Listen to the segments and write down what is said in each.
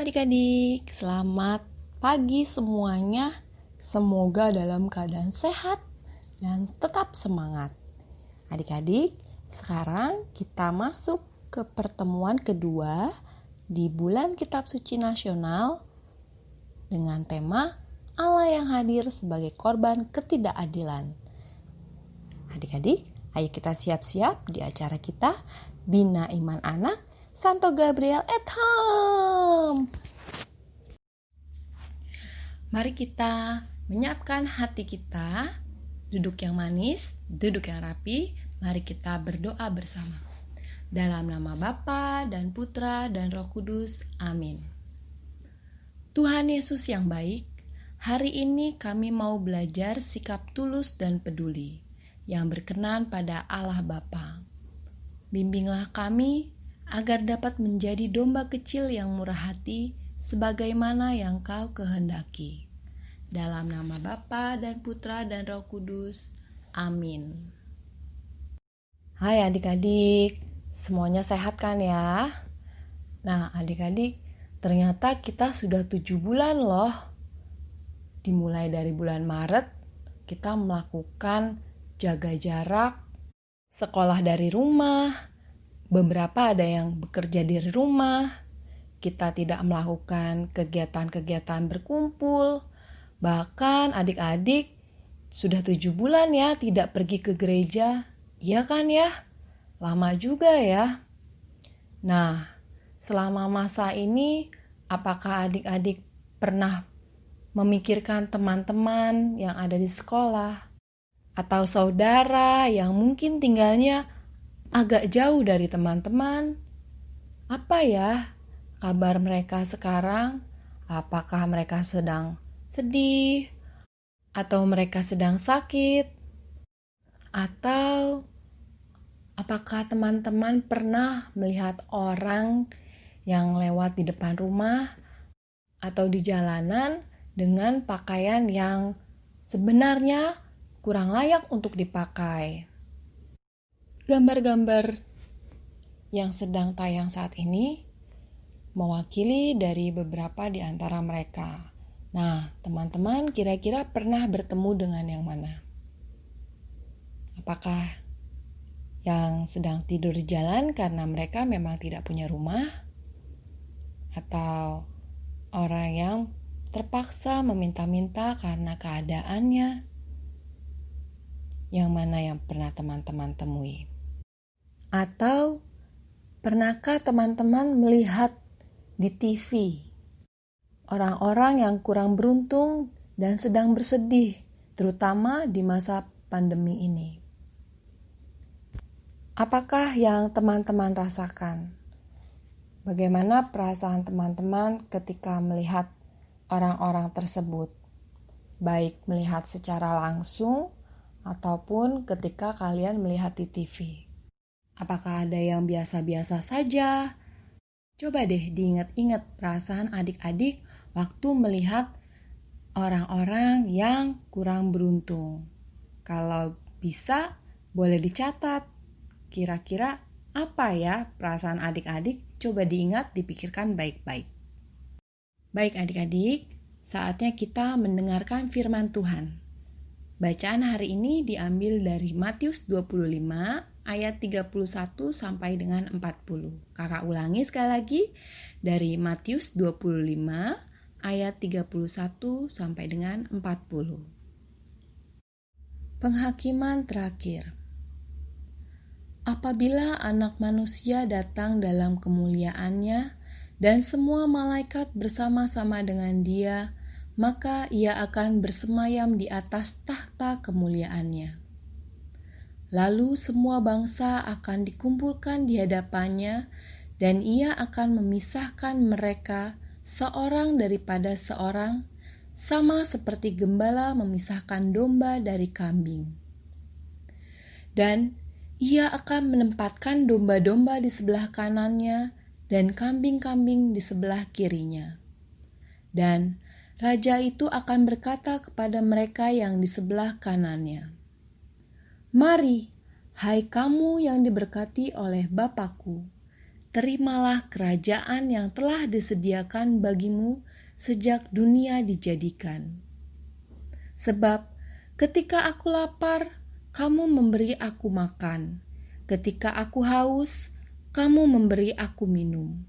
adik-adik, selamat pagi semuanya. Semoga dalam keadaan sehat dan tetap semangat. Adik-adik, sekarang kita masuk ke pertemuan kedua di bulan Kitab Suci Nasional dengan tema Allah yang hadir sebagai korban ketidakadilan. Adik-adik, ayo kita siap-siap di acara kita Bina Iman Anak Santo Gabriel at Home. Mari kita menyiapkan hati kita, duduk yang manis, duduk yang rapi. Mari kita berdoa bersama. Dalam nama Bapa dan Putra dan Roh Kudus, amin. Tuhan Yesus yang baik, hari ini kami mau belajar sikap tulus dan peduli yang berkenan pada Allah Bapa. Bimbinglah kami agar dapat menjadi domba kecil yang murah hati sebagaimana yang Kau kehendaki. Dalam nama Bapa dan Putra dan Roh Kudus. Amin. Hai adik-adik, semuanya sehat kan ya? Nah adik-adik, ternyata kita sudah 7 bulan loh. Dimulai dari bulan Maret, kita melakukan jaga jarak, sekolah dari rumah. Beberapa ada yang bekerja dari rumah, kita tidak melakukan kegiatan-kegiatan berkumpul, bahkan adik-adik sudah 7 bulan ya tidak pergi ke gereja, iya kan ya? Lama juga ya. Nah, selama masa ini, apakah adik-adik pernah memikirkan teman-teman yang ada di sekolah? Atau saudara yang mungkin tinggalnya agak jauh dari teman-teman? Apa ya kabar mereka sekarang? Apakah mereka sedang sedih? Atau mereka sedang sakit? Atau apakah teman-teman pernah melihat orang yang lewat di depan rumah atau di jalanan dengan pakaian yang sebenarnya kurang layak untuk dipakai? Gambar-gambar yang sedang tayang saat ini mewakili dari beberapa di antara mereka. Nah, teman-teman kira-kira pernah bertemu dengan yang mana? Apakah yang sedang tidur di jalan karena mereka memang tidak punya rumah? Atau orang yang terpaksa meminta-minta karena keadaannya? Yang mana yang pernah teman-teman temui? Atau pernahkah teman-teman melihat di TV orang-orang yang kurang beruntung dan sedang bersedih, terutama di masa pandemi ini? Apakah yang teman-teman rasakan? Bagaimana perasaan teman-teman ketika melihat orang-orang tersebut? Baik melihat secara langsung ataupun ketika kalian melihat di TV. Apakah ada yang biasa-biasa saja? Coba deh diingat-ingat perasaan adik-adik waktu melihat orang-orang yang kurang beruntung. Kalau bisa, boleh dicatat. Kira-kira apa ya perasaan adik-adik? Coba diingat, dipikirkan baik-baik. Baik adik-adik, saatnya kita mendengarkan firman Tuhan. Bacaan hari ini diambil dari Matius 25 ayat 31 sampai dengan 40. Kakak ulangi sekali lagi dari Matius 25 ayat 31 sampai dengan 40. Penghakiman terakhir. Apabila Anak Manusia datang dalam kemuliaannya dan semua malaikat bersama-sama dengan Dia, maka Ia akan bersemayam di atas tahta kemuliaannya. Lalu semua bangsa akan dikumpulkan di hadapannya, dan Ia akan memisahkan mereka seorang daripada seorang, sama seperti gembala memisahkan domba dari kambing. Dan Ia akan menempatkan domba-domba di sebelah kanannya dan kambing-kambing di sebelah kirinya. Dan Raja itu akan berkata kepada mereka yang di sebelah kanannya, "Mari, hai kamu yang diberkati oleh Bapa-Ku, terimalah kerajaan yang telah disediakan bagimu sejak dunia dijadikan. Sebab ketika aku lapar, kamu memberi aku makan. Ketika aku haus, kamu memberi aku minum.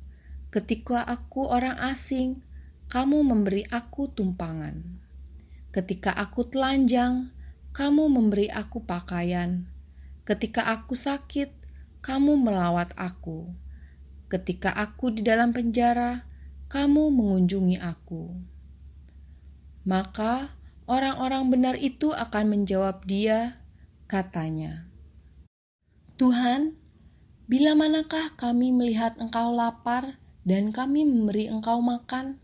Ketika aku orang asing, kamu memberi aku tumpangan. Ketika aku telanjang, kamu memberi aku pakaian. Ketika aku sakit, kamu melawat aku. Ketika aku di dalam penjara, kamu mengunjungi aku. Maka orang-orang benar itu akan menjawab dia, katanya, Tuhan, bila manakah kami melihat Engkau lapar dan kami memberi Engkau makan,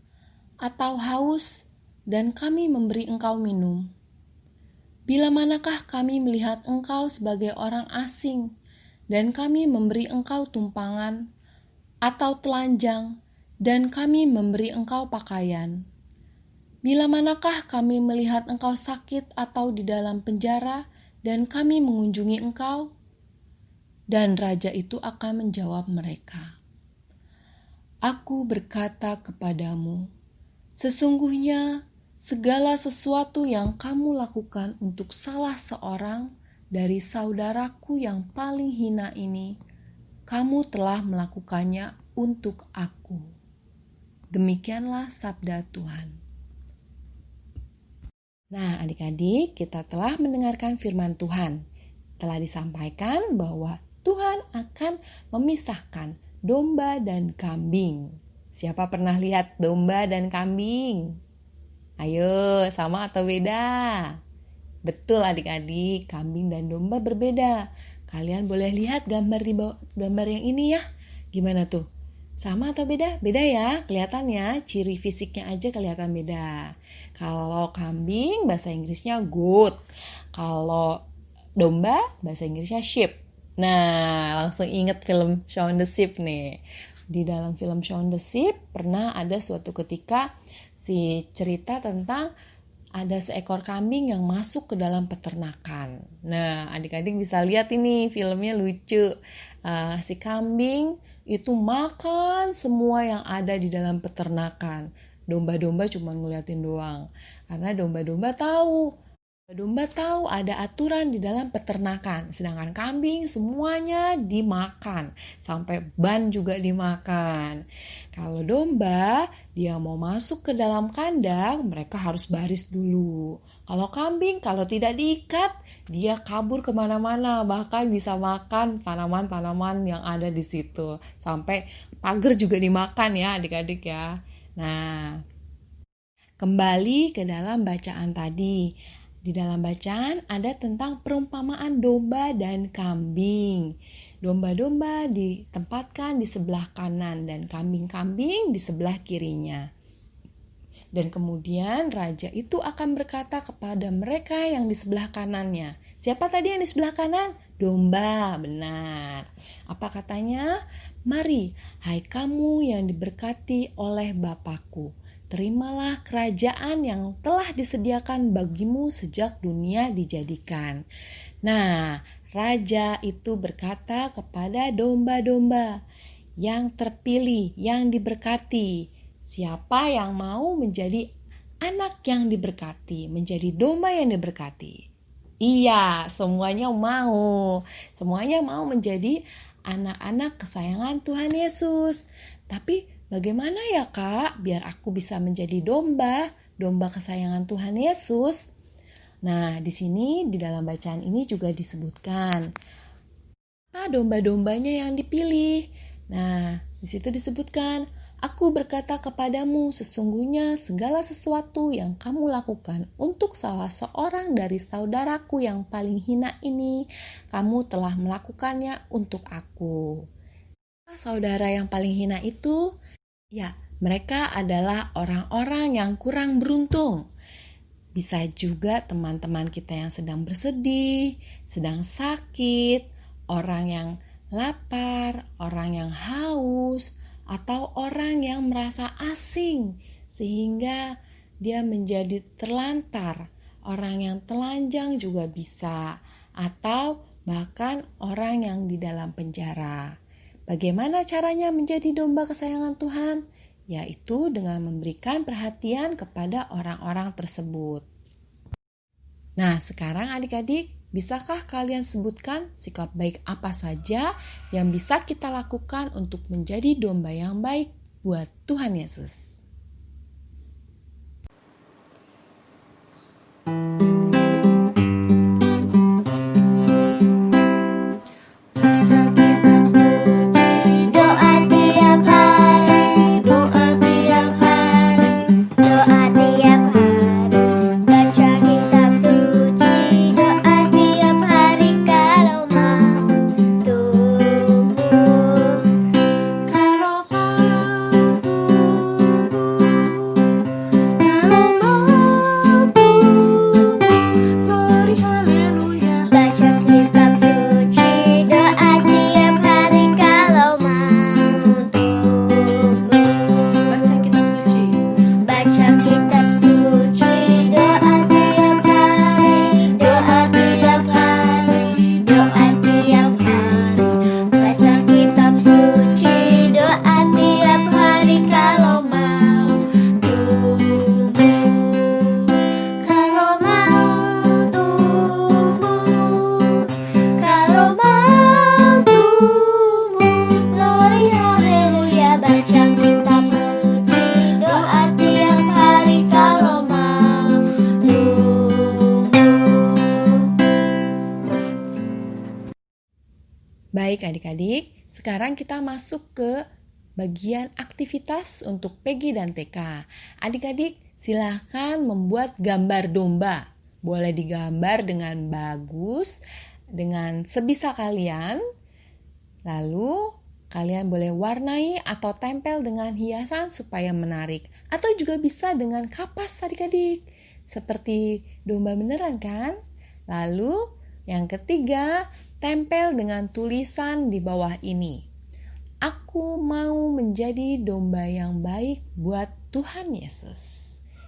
atau haus dan kami memberi Engkau minum? Bila manakah kami melihat Engkau sebagai orang asing dan kami memberi Engkau tumpangan, atau telanjang dan kami memberi Engkau pakaian? Bila manakah kami melihat Engkau sakit atau di dalam penjara dan kami mengunjungi Engkau? Dan raja itu akan menjawab mereka, Aku berkata kepadamu, sesungguhnya segala sesuatu yang kamu lakukan untuk salah seorang dari saudaraku yang paling hina ini, kamu telah melakukannya untuk aku. Demikianlah sabda Tuhan. Nah, adik-adik, kita telah mendengarkan firman Tuhan. Telah disampaikan bahwa Tuhan akan memisahkan domba dan kambing. Siapa pernah lihat domba dan kambing? Ayo, sama atau beda? Betul adik-adik, kambing dan domba berbeda. Kalian boleh lihat gambar yang ini ya. Gimana tuh? Sama atau beda? Beda ya, kelihatannya ciri fisiknya aja kelihatan beda. Kalau kambing bahasa Inggrisnya goat. Kalau domba bahasa Inggrisnya sheep. Nah, langsung inget film Shaun the Sheep nih. Di dalam film Shaun the Sheep pernah ada suatu ketika si cerita tentang ada seekor kambing yang masuk ke dalam peternakan. Nah, adik-adik bisa lihat ini filmnya lucu. Si kambing itu makan semua yang ada di dalam peternakan. Domba-domba cuma ngeliatin doang. Karena domba-domba tahu ada aturan di dalam peternakan, sedangkan kambing semuanya dimakan, sampai ban juga dimakan. Kalau domba, dia mau masuk ke dalam kandang, mereka harus baris dulu. Kalau kambing, kalau tidak diikat, dia kabur kemana-mana, bahkan bisa makan tanaman-tanaman yang ada di situ. Sampai pagar juga dimakan ya adik-adik ya. Nah, kembali ke dalam bacaan tadi. Di dalam bacaan ada tentang perumpamaan domba dan kambing. Domba-domba ditempatkan di sebelah kanan dan kambing-kambing di sebelah kirinya. Dan kemudian raja itu akan berkata kepada mereka yang di sebelah kanannya. Siapa tadi yang di sebelah kanan? Domba, benar. Apa katanya? Mari, hai kamu yang diberkati oleh Bapakku. Terimalah kerajaan yang telah disediakan bagimu sejak dunia dijadikan. Nah, raja itu berkata kepada domba-domba yang terpilih, yang diberkati. Siapa yang mau menjadi anak yang diberkati, menjadi domba yang diberkati? Iya, semuanya mau. Semuanya mau menjadi anak-anak kesayangan Tuhan Yesus. Tapi bagaimana ya Kak, biar aku bisa menjadi domba kesayangan Tuhan Yesus? Nah, di sini di dalam bacaan ini juga disebutkan domba-dombanya yang dipilih. Nah, di situ disebutkan, Aku berkata kepadamu, sesungguhnya segala sesuatu yang kamu lakukan untuk salah seorang dari saudaraku yang paling hina ini, kamu telah melakukannya untuk aku. Saudara yang paling hina itu, ya, mereka adalah orang-orang yang kurang beruntung. Bisa juga teman-teman kita yang sedang bersedih, sedang sakit, orang yang lapar, orang yang haus, atau orang yang merasa asing sehingga dia menjadi terlantar. Orang yang telanjang juga bisa, atau bahkan orang yang di dalam penjara. Bagaimana caranya menjadi domba kesayangan Tuhan? Yaitu dengan memberikan perhatian kepada orang-orang tersebut. Nah, sekarang adik-adik, bisakah kalian sebutkan sikap baik apa saja yang bisa kita lakukan untuk menjadi domba yang baik buat Tuhan Yesus? Baik adik-adik, sekarang kita masuk ke bagian aktivitas untuk PG dan TK. Adik-adik silahkan membuat gambar domba. Boleh digambar dengan bagus, dengan sebisa kalian. Lalu kalian boleh warnai atau tempel dengan hiasan supaya menarik. Atau juga bisa dengan kapas adik-adik. Seperti domba beneran kan? Lalu yang ketiga, tempel dengan tulisan di bawah ini. Aku mau menjadi domba yang baik buat Tuhan Yesus.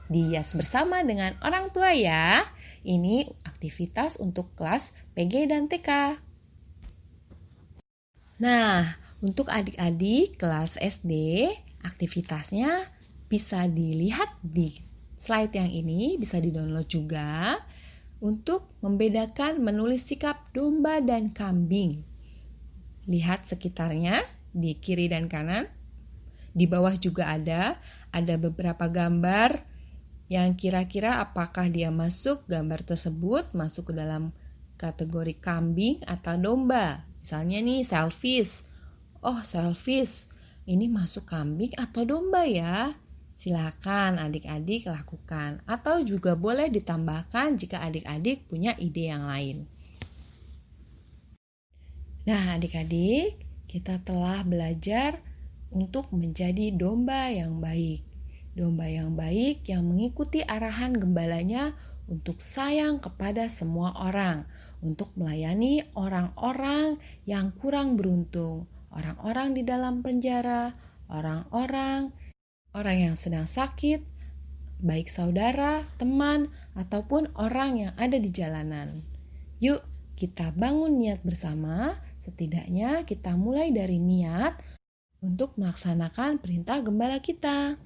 Dihias bersama dengan orang tua ya. Ini aktivitas untuk kelas PG dan TK. Nah, untuk adik-adik kelas SD, aktivitasnya bisa dilihat di slide yang ini, bisa di-download juga. Untuk membedakan menulis sikap domba dan kambing. Lihat sekitarnya di kiri dan kanan. Di bawah juga ada beberapa gambar yang kira-kira apakah dia gambar tersebut masuk ke dalam kategori kambing atau domba. Misalnya nih selfish. Oh, selfish. Ini masuk kambing atau domba ya? Silakan adik-adik lakukan atau juga boleh ditambahkan jika adik-adik punya ide yang lain. Nah, adik-adik, kita telah belajar untuk menjadi domba yang baik. Domba yang baik yang mengikuti arahan gembalanya untuk sayang kepada semua orang, untuk melayani orang-orang yang kurang beruntung, orang-orang di dalam penjara, orang yang sedang sakit, baik saudara, teman, ataupun orang yang ada di jalanan. Yuk, kita bangun niat bersama, setidaknya kita mulai dari niat untuk melaksanakan perintah gembala kita.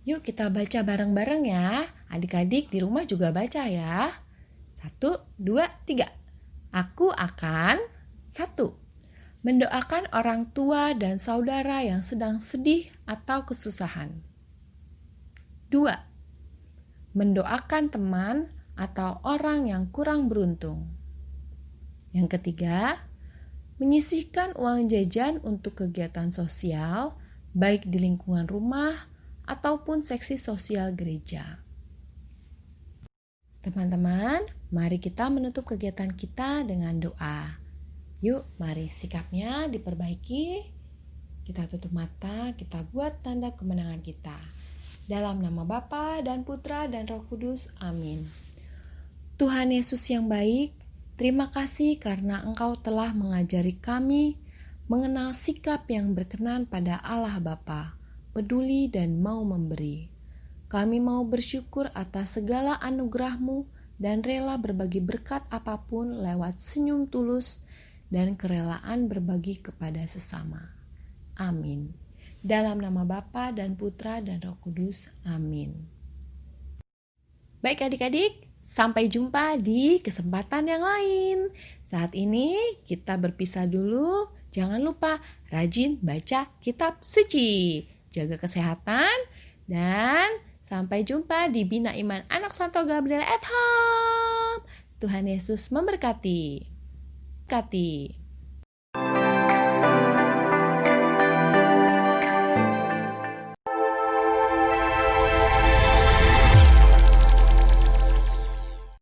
Yuk kita baca bareng-bareng ya, adik-adik di rumah juga baca ya. 1, 2, 3. Aku akan 1. Mendoakan orang tua dan saudara yang sedang sedih atau kesusahan. 2. Mendoakan teman atau orang yang kurang beruntung. Yang ketiga, menyisihkan uang jajan untuk kegiatan sosial, baik di lingkungan rumah ataupun seksi sosial gereja. Teman-teman, mari kita menutup kegiatan kita dengan doa. Yuk, mari sikapnya diperbaiki. Kita tutup mata, kita buat tanda kemenangan kita. Dalam nama Bapa dan Putra dan Roh Kudus, amin. Tuhan Yesus yang baik, terima kasih karena Engkau telah mengajari kami mengenal sikap yang berkenan pada Allah Bapa, peduli dan mau memberi. Kami mau bersyukur atas segala anugerah-Mu dan rela berbagi berkat apapun lewat senyum tulus dan kerelaan berbagi kepada sesama. Amin. Dalam nama Bapa dan Putra dan Roh Kudus. Amin. Baik adik-adik, sampai jumpa di kesempatan yang lain. Saat ini kita berpisah dulu. Jangan lupa rajin baca kitab suci. Jaga kesehatan dan sampai jumpa di Bina Iman Anak Santo Gabriel at Home. Tuhan Yesus memberkati.